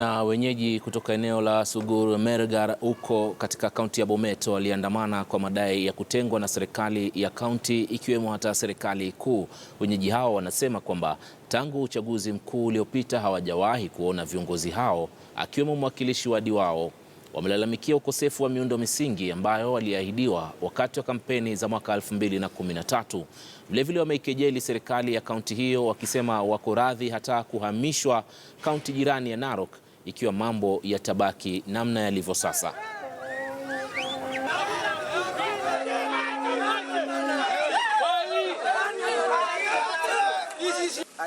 Na wenyeji kutoka eneo la Sugur Mergar huko katika kaunti ya Bomet waliandamana kwa madai ya kutengwa na serikali ya kaunti ikiwemo hata serikali kuu. Wenyeji hao wanasema kwamba tangu uchaguzi mkuu uliopita hawajawahi kuona viongozi hao akiwemo mwakilishi wadi wao. Wamelalamikia ukosefu wa miundo misingi ambayo waliahidiwa wakati wa kampeni za mwaka 2013. Vilevile wameikejeli serikali ya kaunti hiyo wakisema wako radhi hata kuhamishwa kaunti jirani ya Narok ikiwa mambo yatabaki namna yalivyo sasa.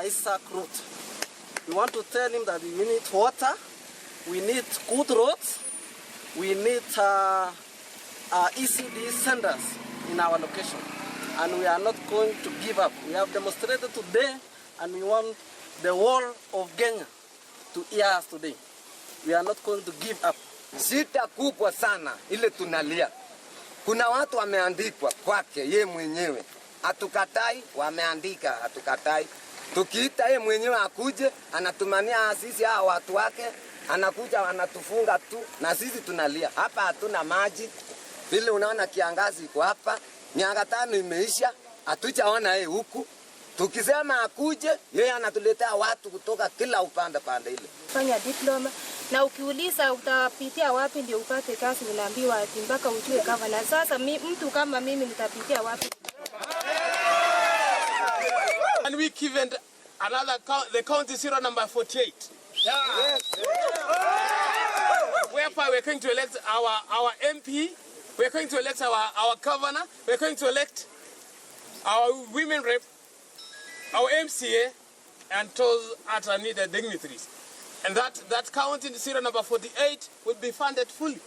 Isaac Ruth. We want to tell him that we need water, we need good roads, we need ECD centers in our location, and we are not going to give up. We have demonstrated today, and we want the whole of Kenya to hear us today. We are not going to give up. Shida kubwa sana ile tunalia. Kuna watu wameandikwa kwake ye mwenyewe. Hatukatai, wameandika hatukatai. Tukiita ye mwenyewe akuje, anatumania sisi hao watu wake, anakuja anatufunga tu na sisi tunalia. Hapa hatuna maji. Vile unaona kiangazi iko hapa, miaka 5 imeisha, hatujaona yeye huku. Tukisema akuje, yeye anatuletea watu kutoka kila upande ile. Fanya diploma na ukiuliza utapitia wapi ndio upate kazi, unaambiwa ati mpaka ujue kama. Na sasa mtu kama mimi nitapitia wapi? And we given another the county zero number 48. Yeah. Yes. Whereby we're going to elect our MP, we're going to elect our governor, we're going to elect our women rep, our MCA, and those other needed dignitaries. And that county zero number 48 will be funded fully.